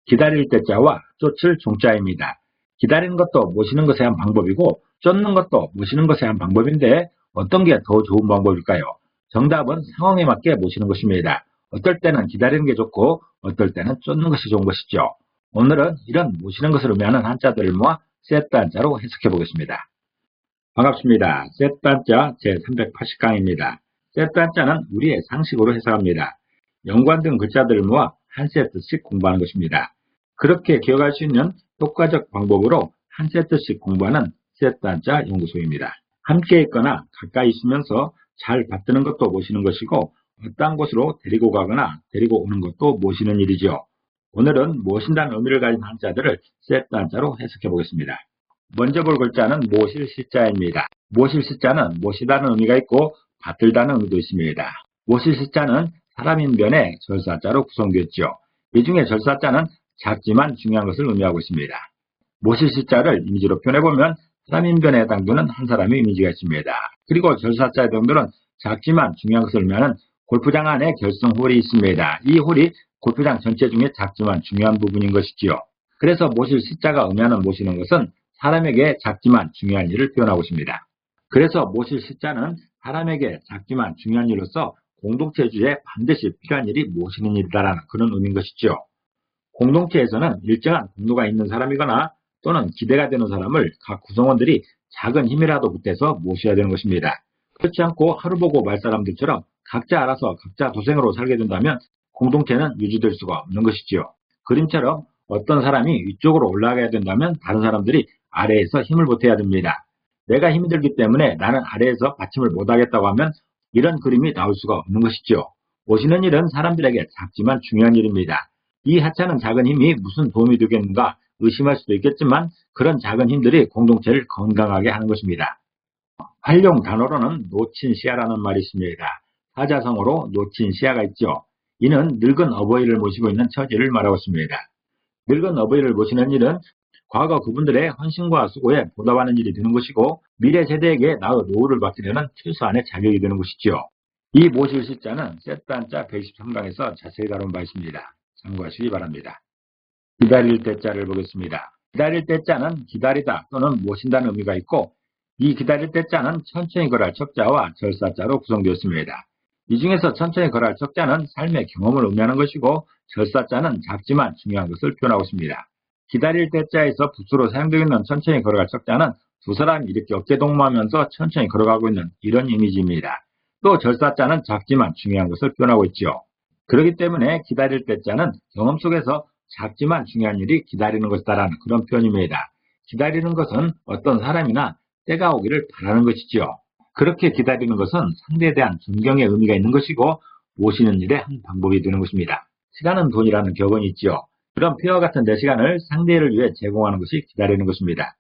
기다릴 때자와 쫓을 종자입니다. 기다리는 것도 모시는 것의 한 방법이고 쫓는 것도 모시는 것의 한 방법인데 어떤 게 더 좋은 방법일까요? 정답은 상황에 맞게 모시는 것입니다. 어떨 때는 기다리는 게 좋고 어떨 때는 쫓는 것이 좋은 것이죠. 오늘은 이런 모시는 것을 의미하는 한자들을 모아 세트 한자로 해석해 보겠습니다. 반갑습니다. 세트 한자 제380강입니다. 세트 한자는 우리의 상식으로 해석합니다. 연관 등 글자들을 모아 한 세트씩 공부하는 것입니다. 그렇게 기억할 수 있는 효과적 방법으로 한 세트씩 공부하는 세트 한자 연구소입니다. 함께 있거나 가까이 있으면서 잘 받드는 것도 모시는 것이고 어떠한 곳으로 데리고 가거나 데리고 오는 것도 모시는 일이죠. 오늘은 모신다는 의미를 가진 한자들을 세트 한자로 해석해 보겠습니다. 먼저 볼 글자는 모실 시자입니다. 모실 시자는 모시다는 의미가 있고 받들다는 의미도 있습니다. 모실 시자는 사람인변의 절사자로 구성되었죠. 이 중에 절사자는 작지만 중요한 것을 의미하고 있습니다. 모실 시자를 이미지로 표현해보면 사람인변에 해당되는 한 사람의 이미지가 있습니다. 그리고 절사자의 등들은 작지만 중요한 것을 의미하는 골프장 안에 결승홀이 있습니다. 이 홀이 골프장 전체 중에 작지만 중요한 부분인 것이지요. 그래서 모실 시자가 의미하는 모시는 것은 사람에게 작지만 중요한 일을 표현하고 있습니다. 그래서 모실 시자는 사람에게 작지만 중요한 일로서 공동체주의에 반드시 필요한 일이 모시는 일이다라는 그런 의미인 것이죠. 공동체에서는 일정한 공로가 있는 사람이거나 또는 기대가 되는 사람을 각 구성원들이 작은 힘이라도 보태서 모셔야 되는 것입니다. 그렇지 않고 하루 보고 말 사람들처럼 각자 알아서 각자 도생으로 살게 된다면 공동체는 유지될 수가 없는 것이지요. 그림처럼 어떤 사람이 위쪽으로 올라가야 된다면 다른 사람들이 아래에서 힘을 보태야 됩니다. 내가 힘이 들기 때문에 나는 아래에서 받침을 못하겠다고 하면 이런 그림이 나올 수가 없는 것이죠. 모시는 일은 사람들에게 작지만 중요한 일입니다. 이 하찮은 작은 힘이 무슨 도움이 되겠는가 의심할 수도 있겠지만 그런 작은 힘들이 공동체를 건강하게 하는 것입니다. 활용 단어로는 노친시야라는 말이 있습니다. 사자성어로 노친시야가 있죠. 이는 늙은 어버이를 모시고 있는 처지를 말하고 있습니다. 늙은 어버이를 모시는 일은 과거 그분들의 헌신과 수고에 보답하는 일이 되는 것이고 미래 세대에게 나의 노후를 바치려는 최소한의 자격이 되는 것이죠. 이 모실 시자는 세트 한자 123강에서 자세히 다룬 바 있습니다. 참고하시기 바랍니다. 기다릴 때자를 보겠습니다. 기다릴 때자는 기다리다 또는 모신다는 의미가 있고 이 기다릴 때자는 천천히 걸어갈 척자와 절사자로 구성되었습니다. 이 중에서 천천히 걸어갈 척자는 삶의 경험을 의미하는 것이고 절사자는 작지만 중요한 것을 표현하고 있습니다. 기다릴 때자에서 부수로 사용되고 있는 천천히 걸어갈 척자는 두 사람이 이렇게 어깨동무하면서 천천히 걸어가고 있는 이런 이미지입니다. 또 절사자는 작지만 중요한 것을 표현하고 있죠. 그렇기 때문에 기다릴 때자는 경험 속에서 작지만 중요한 일이 기다리는 것이다라는 그런 표현입니다. 기다리는 것은 어떤 사람이나 때가 오기를 바라는 것이지요. 그렇게 기다리는 것은 상대에 대한 존경의 의미가 있는 것이고 모시는 일의 한 방법이 되는 것입니다. 시간은 돈이라는 격언이 있지요. 그런 피와 같은 내 시간을 상대를 위해 제공하는 것이 기다리는 것입니다.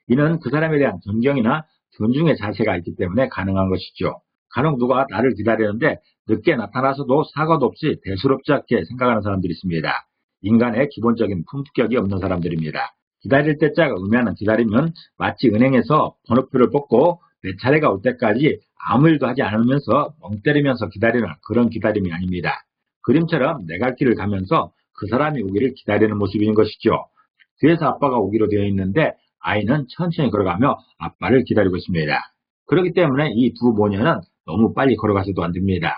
이는 그 사람에 대한 존경이나 존중의 자세가 있기 때문에 가능한 것이죠. 간혹 누가 나를 기다리는데 늦게 나타나서도 사과도 없이 대수롭지 않게 생각하는 사람들이 있습니다. 인간의 기본적인 품격이 없는 사람들입니다. 기다릴 때자가 의미하는 기다리면 마치 은행에서 번호표를 뽑고 내 차례가 올 때까지 아무 일도 하지 않으면서 멍 때리면서 기다리는 그런 기다림이 아닙니다. 그림처럼 내 갈 길을 가면서 그 사람이 오기를 기다리는 모습인 것이죠. 뒤에서 아빠가 오기로 되어 있는데 아이는 천천히 걸어가며 아빠를 기다리고 있습니다. 그렇기 때문에 이 두 모녀는 너무 빨리 걸어가서도 안 됩니다.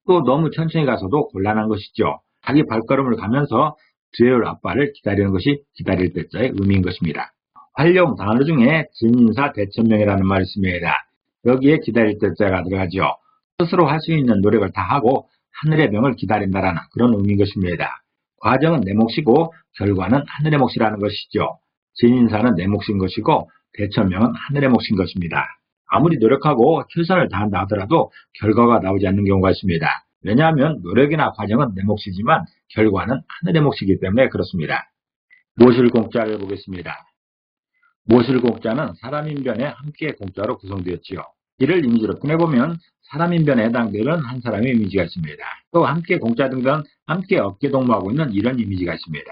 또 너무 천천히 가서도 곤란한 것이죠. 자기 발걸음을 가면서 뒤에 올 아빠를 기다리는 것이 기다릴 때자의 의미인 것입니다. 활용 단어 중에 진인사 대천명이라는 말이 있습니다. 여기에 기다릴 때자가 들어가죠. 스스로 할 수 있는 노력을 다 하고 하늘의 명을 기다린다라는 그런 의미인 것입니다. 과정은 내 몫이고 결과는 하늘의 몫이라는 것이죠. 진인사는 내 몫인 것이고 대천명은 하늘의 몫인 것입니다. 아무리 노력하고 최선을 다한다 하더라도 결과가 나오지 않는 경우가 있습니다. 왜냐하면 노력이나 과정은 내 몫이지만 결과는 하늘의 몫이기 때문에 그렇습니다. 모실 공자를 보겠습니다. 모실 공자는 사람인변의 함께 공자로 구성되었지요. 이를 이미지로 꺼내보면 사람인변에 해당되는 한 사람의 이미지가 있습니다. 또 함께 공자 등등 함께 어깨동무하고 있는 이런 이미지가 있습니다.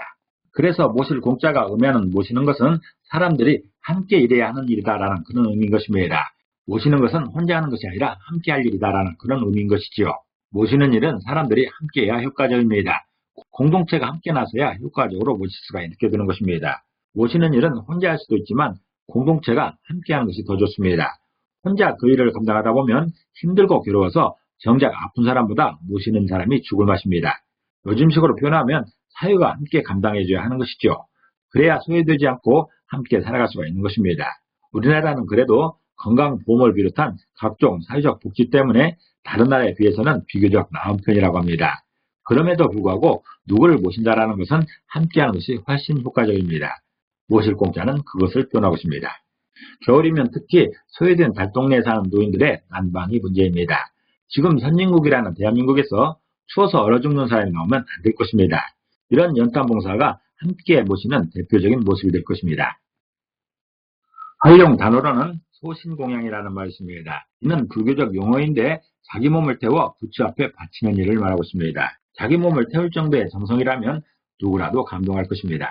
그래서 모실 공자가 의미하는 모시는 것은 사람들이 함께 일해야 하는 일이다라는 그런 의미인 것입니다. 모시는 것은 혼자 하는 것이 아니라 함께 할 일이다라는 그런 의미인 것이지요. 모시는 일은 사람들이 함께 해야 효과적입니다. 공동체가 함께 나서야 효과적으로 모실 수가 있게 되는 것입니다. 모시는 일은 혼자 할 수도 있지만 공동체가 함께 하는 것이 더 좋습니다. 혼자 그 일을 감당하다 보면 힘들고 괴로워서 정작 아픈 사람보다 모시는 사람이 죽을 맛입니다. 요즘식으로 표현하면 사유가 함께 감당해줘야 하는 것이죠. 그래야 소외되지 않고 함께 살아갈 수가 있는 것입니다. 우리나라는 그래도 건강보험을 비롯한 각종 사회적 복지 때문에 다른 나라에 비해서는 비교적 나은 편이라고 합니다. 그럼에도 불구하고 누구를 모신다라는 것은 함께하는 것이 훨씬 효과적입니다. 모실 공짜는 그것을 표현하고 있습니다. 겨울이면 특히 소외된 달동네에 사는 노인들의 난방이 문제입니다. 지금 선진국이라는 대한민국에서 추워서 얼어 죽는 사람이 나오면 안 될 것입니다. 이런 연탄 봉사가 함께 모시는 대표적인 모습이 될 것입니다. 활용 단어로는 소신공양이라는 말이 있습니다. 이는 불교적 용어인데 자기 몸을 태워 부처 앞에 바치는 일을 말하고 있습니다. 자기 몸을 태울 정도의 정성이라면 누구라도 감동할 것입니다.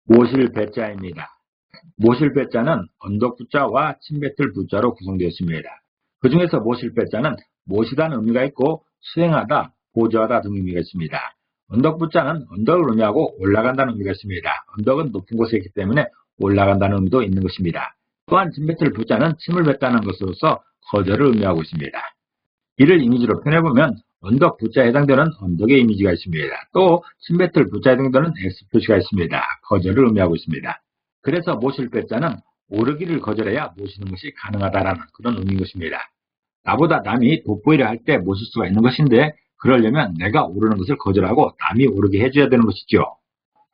모실 배자입니다. 모실 배자는 언덕 부자와 침뱉을 부자로 구성되었습니다. 그 중에서 모실 배자는 모시다는 의미가 있고 수행하다, 보조하다 등 의미가 있습니다. 언덕 부자는 언덕을 의미하고 올라간다는 의미가 있습니다. 언덕은 높은 곳에 있기 때문에 올라간다는 의미도 있는 것입니다. 또한 침뱉을 부자는 침을 뱉다는 것으로서 거절을 의미하고 있습니다. 이를 이미지로 표현해보면 언덕 부자에 해당되는 언덕의 이미지가 있습니다. 또 침뱉을 부자에 해당되는 S 표시가 있습니다. 거절을 의미하고 있습니다. 그래서 모실 배자는 오르기를 거절해야 모시는 것이 가능하다라는 그런 의미인 것입니다. 나보다 남이 돋보이려 할 때 모실 수가 있는 것인데 그러려면 내가 오르는 것을 거절하고 남이 오르게 해줘야 되는 것이죠.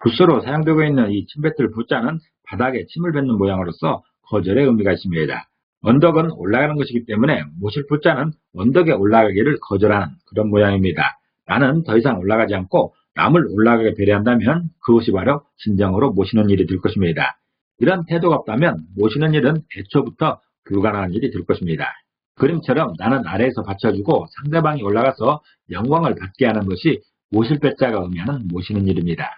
붓으로 사용되고 있는 이 침뱉을 부자는 바닥에 침을 뱉는 모양으로서 거절의 의미가 있습니다. 언덕은 올라가는 것이기 때문에 모실 부자는 언덕에 올라가기를 거절하는 그런 모양입니다. 나는 더 이상 올라가지 않고 남을 올라가게 배려한다면 그것이 바로 진정으로 모시는 일이 될 것입니다. 이런 태도가 없다면 모시는 일은 애초부터 불가능한 일이 될 것입니다. 그림처럼 나는 아래에서 받쳐주고 상대방이 올라가서 영광을 받게 하는 것이 모실 배자가 의미하는 모시는 일입니다.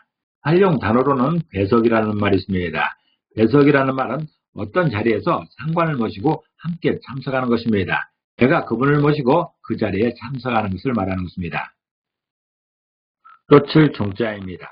활용 단어로는 배석이라는 말이 있습니다. 배석이라는 말은 어떤 자리에서 상관을 모시고 함께 참석하는 것입니다. 내가 그분을 모시고 그 자리에 참석하는 것을 말하는 것입니다. 쫓을 종자입니다.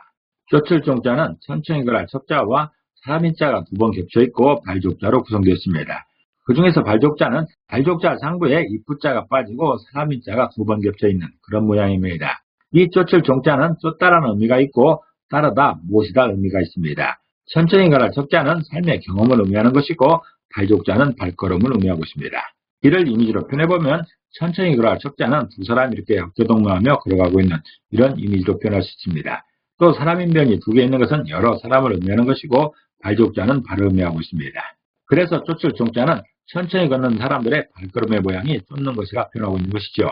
쫓을 종자는 천천히 걸할 척자와 사람인자가 두 번 겹쳐 있고 발족자로 구성되었습니다. 그 중에서 발족자는 발족자 상부에 입부자가 빠지고 사람인자가 두 번 겹쳐 있는 그런 모양입니다. 이 쫓을 종자는 쫓다라는 의미가 있고 따르다, 모시다 의미가 있습니다. 천천히 걸할 척자는 삶의 경험을 의미하는 것이고 발족자는 발걸음을 의미하고 있습니다. 이를 이미지로 표현해보면 천천히 걸어갈 척자는 두 사람이 이렇게 어깨동무하며 걸어가고 있는 이런 이미지로 표현할 수 있습니다. 또 사람인변이 두 개 있는 것은 여러 사람을 의미하는 것이고 발족자는 발을 의미하고 있습니다. 그래서 쫓을 종자는 천천히 걷는 사람들의 발걸음의 모양이 쫓는 것이라 표현하고 있는 것이죠.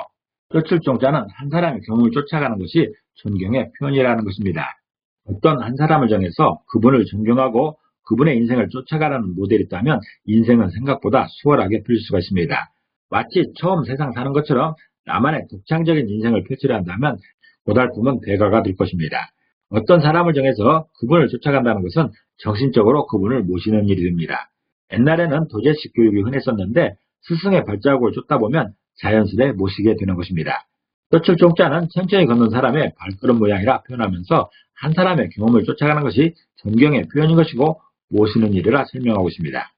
쫓을 종자는 한 사람의 경험을 쫓아가는 것이 존경의 표현이라는 것입니다. 어떤 한 사람을 정해서 그분을 존경하고 그분의 인생을 쫓아가라는 모델이 있다면 인생은 생각보다 수월하게 풀릴 수가 있습니다. 마치 처음 세상 사는 것처럼 나만의 독창적인 인생을 펼치려 한다면 고달픔은 대가가 될 것입니다. 어떤 사람을 정해서 그분을 쫓아간다는 것은 정신적으로 그분을 모시는 일이 됩니다. 옛날에는 도제식 교육이 흔했었는데 스승의 발자국을 쫓다 보면 자연스레 모시게 되는 것입니다. 쫓을 종자는 천천히 걷는 사람의 발걸음 모양이라 표현하면서 한 사람의 경험을 쫓아가는 것이 존경의 표현인 것이고 모시는 일이라 설명하고 있습니다.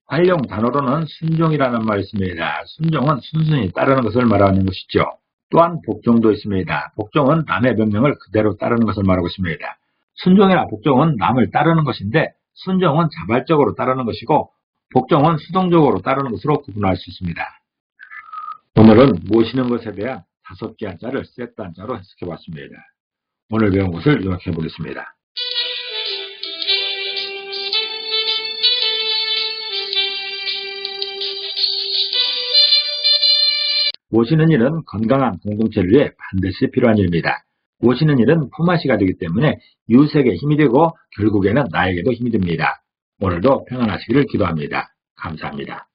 활용 단어로는 순종이라는 말이 있습니다. 순종은 순순히 따르는 것을 말하는 것이죠. 또한 복종도 있습니다. 복종은 남의 명령을 그대로 따르는 것을 말하고 있습니다. 순종이나 복종은 남을 따르는 것인데 순종은 자발적으로 따르는 것이고 복종은 수동적으로 따르는 것으로 구분할 수 있습니다. 오늘은 모시는 것에 대한 5개 한자를 세트 한자로 해석해 봤습니다. 오늘 배운 것을 요약해 보겠습니다. 모시는 일은 건강한 공동체를 위해 반드시 필요한 일입니다. 모시는 일은 품앗이가 되기 때문에 이웃에게 힘이 되고 결국에는 나에게도 힘이 됩니다. 오늘도 평안하시기를 기도합니다. 감사합니다.